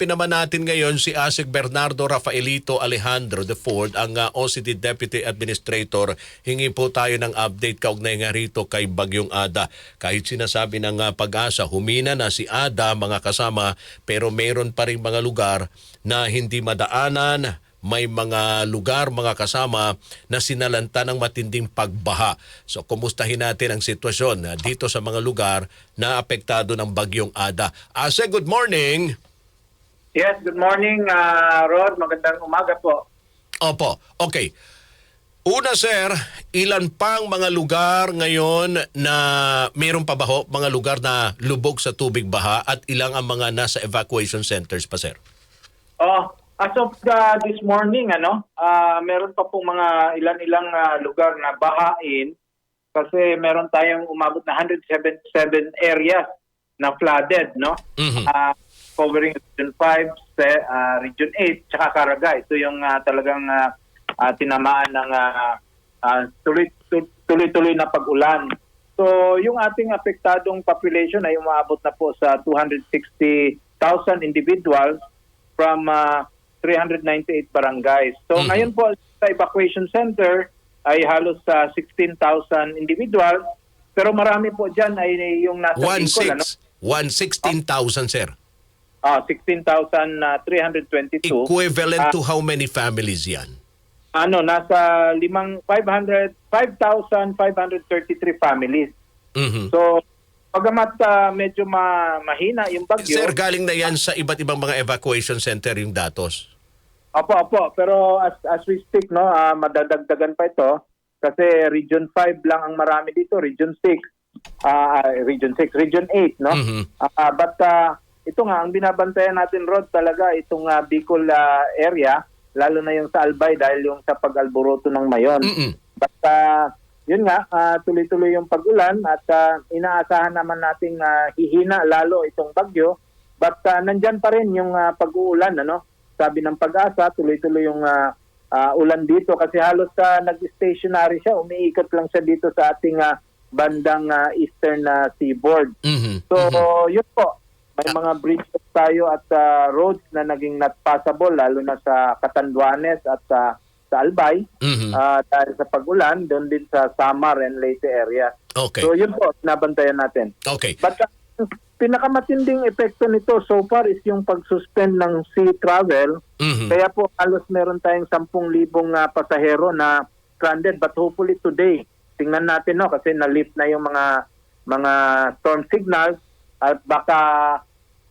Kausapin naman natin ngayon si ASEC Bernardo Rafaelito Alejandro IV, ang OCD Deputy Administrator. Hingi po tayo ng update kaugnay nga rito kay Bagyong Ada. Kahit sinasabi ng Pag-asa, humina na si Ada mga kasama, pero mayroon pa rin mga lugar na hindi madaanan. May mga lugar, mga kasama na sinalanta ng matinding pagbaha. So, kumustahin natin ang sitwasyon dito sa mga lugar na apektado ng Bagyong Ada. Ase, good morning! Yes, good morning, Rod. Magandang umaga po. Opo, okay. Una, sir, ilan pang mga lugar ngayon na mayroon pa ba ho, mga lugar na lubog sa tubig baha at ilang ang mga nasa evacuation centers pa, sir? As of this morning, meron pa pong mga ilan-ilang lugar na bahain kasi meron tayong umabot na 177 areas na flooded, no? Mhm. Covering Region 5, Region 8, tsaka Caraga. Ito yung talagang tinamaan ng tuloy-tuloy na pag-ulan. So, yung ating apektadong population ay umabot na po sa 260,000 individuals from 398 barangays. So ngayon po sa evacuation center ay halos 16,000 individuals, pero marami po dyan ay yung nasa Bicol. 116,000, sir. 16,322. Equivalent to how many families yan? Nasa 5,533 families. Mhm. So pagamat medyo mahina yung bagyo. Sir, galing na yan sa iba't ibang mga evacuation center yung datos. Opo. Pero as we speak, madadagdagan pa ito kasi Region 5 lang ang marami dito, Region 6, Region 8, no? Mhm. But ito nga, ang binabantayan natin, Rod, talaga itong Bicol area, lalo na yung sa Albay dahil yung sa pag-alboroto ng Mayon. But yun nga, tuloy-tuloy yung pag-ulan at inaasahan naman nating hihina lalo itong bagyo. But nandyan pa rin yung pag-uulan, ano? Sabi ng Pag-asa, tuloy-tuloy yung ulan dito kasi halos nag-stationary siya, umiikot lang siya dito sa ating bandang eastern seaboard. So, yun po. May mga bridges tayo at roads na naging not passable lalo na sa Catanduanes at sa Albay dahil sa pag-ulan, doon din sa Samar and Leyte area. Okay. So, yun po, nabantayan natin. Okay. But pinakamatinding epekto nito so far is yung pag-suspend ng sea travel. Kaya po halos meron tayong 10,000 pasahero na stranded, but hopefully today tingnan natin kasi na-lift na yung mga storm signals at baka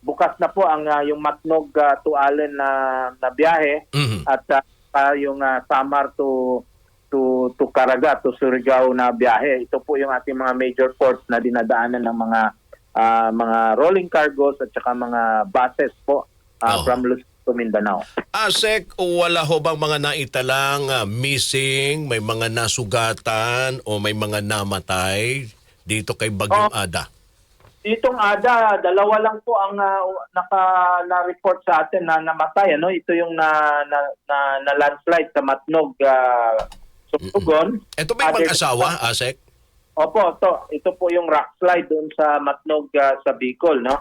bukas na po ang yung Matnog to Allen na biyahe at yung Samar to Caraga to Surigao na biyahe. Ito po yung ating mga major ports na dinadaanan ng mga rolling cargos at saka mga buses po from Luzon to Mindanao. ASEC, wala ho bang mga naitalang missing, may mga nasugatan o may mga namatay dito kay Bagyong Ada? Itong Ada, dalawa lang po ang na-report sa atin na namatay. Ito yung na landslide sa Matnog, Sutugon. Ito ba yung mag-asawa, ASEC? Opo, ito po yung rock slide doon sa Matnog sa Bicol, no?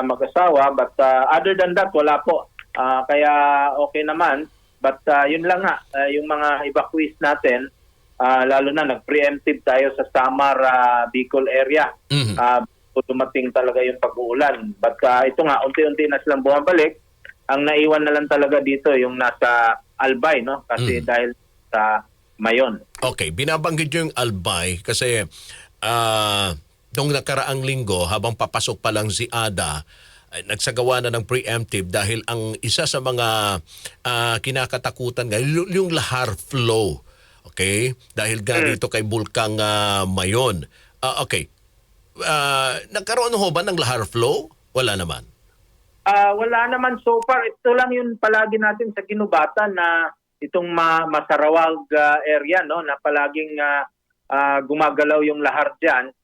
Mag-asawa, but other than that, wala po. Kaya okay naman. But yun lang nga, yung mga evacuees natin, lalo na nag-preemptive tayo sa Samar, Bicol area. Dumating talaga yung pag-uulan. But ito nga, unti-unti na silang bumabalik. Ang naiwan na lang talaga dito yung nasa Albay, no? Kasi dahil sa Mayon. Okay, binabanggit nyo yung Albay kasi nung nakaraang linggo, habang papasok pa lang si Ada, nagsagawa na ng preemptive dahil ang isa sa mga kinakatakutan yung lahar flow. Okay? Dahil ganito kay Bulkang Mayon. Okay. Nagkaroon ho ba ng lahar flow? Wala naman. Wala naman so far. Ito lang yun palagi natin sa ginubatan na itong Masarawag area, no, na palaging gumagalaw yung lahar dyan,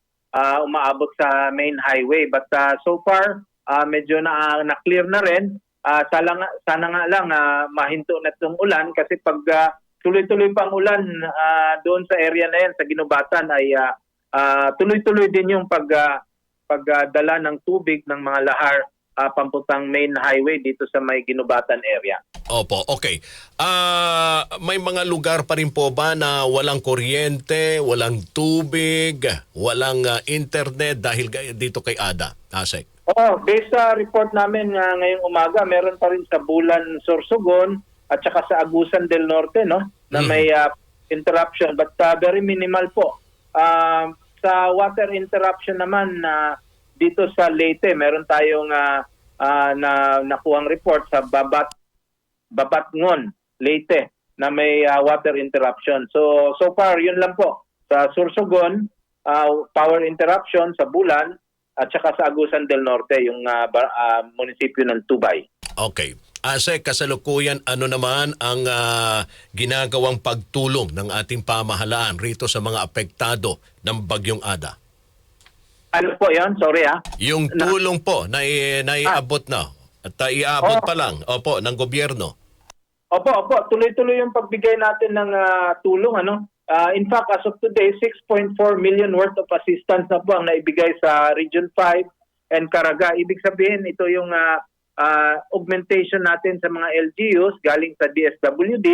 umaabot sa main highway. But so far, medyo na-clear na rin. Sana nga lang mahinto na itong ulan kasi pag tuloy-tuloy pang ulan doon sa area na yan, sa ginubatan, ay tuloy-tuloy din yung pagdala ng tubig ng mga lahar pamputang main highway dito sa may Ginubatan area. Opo, okay. May mga lugar pa rin po ba na walang kuryente, walang tubig, walang internet dahil dito kay Ada, Asek? Based sa report namin ngayong umaga, meron pa rin sa Bulan, Sorsogon at saka sa Agusan del Norte, no, na may interruption, but very minimal po. Sa water interruption naman dito sa Leyte, meron tayong nakuhang report sa Babatngon, Leyte, na may water interruption. So far, yun lang po. Sa Sorsogon, power interruption sa Bulan, at saka sa Agusan del Norte, yung munisipyo ng Tubay. Okay. Asek, kasalukuyan, ano naman ang ginagawang pagtulong ng ating pamahalaan rito sa mga apektado ng Bagyong Ada? Ano po yan? Sorry Yung tulong po na naiabot na at iabot pa lang ng gobyerno. Opo. Tuloy-tuloy yung pagbigay natin ng tulong. In fact, as of today, 6.4 million worth of assistance na po ang naibigay sa Region 5 and Caraga. Ibig sabihin, ito yung augmentation natin sa mga LGUs galing sa DSWD,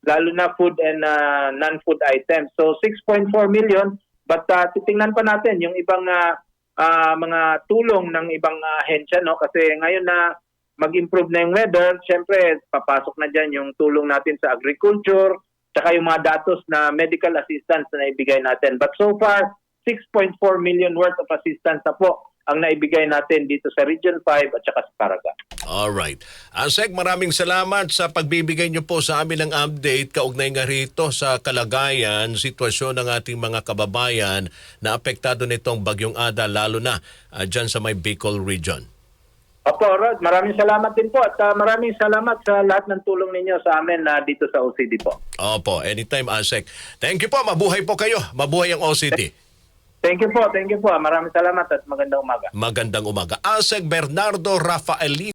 lalo na food and non-food items. So 6.4 million, but titingnan pa natin yung ibang mga tulong ng ibang ahensya, no? Kasi ngayon na mag-improve na yung weather, syempre papasok na dyan yung tulong natin sa agriculture, tsaka yung mga datos na medical assistance na naibigay natin. But so far, 6.4 million worth of assistance na po ang naibigay natin dito sa Region 5 at saka sa Caraga. Alright. Asek, maraming salamat sa pagbibigay niyo po sa amin ng update kaugnay nga rito sa kalagayan, sitwasyon ng ating mga kababayan na apektado nitong Bagyong Ada, lalo na dyan sa may Bicol region. Opo, Rod. Maraming salamat din po at maraming salamat sa lahat ng tulong ninyo sa amin dito sa OCD po. Opo, anytime, Asek. Thank you po. Mabuhay po kayo. Mabuhay ang OCD. Thank you po. Maraming salamat at magandang umaga. Magandang umaga. Asek Bernardo Rafaelito.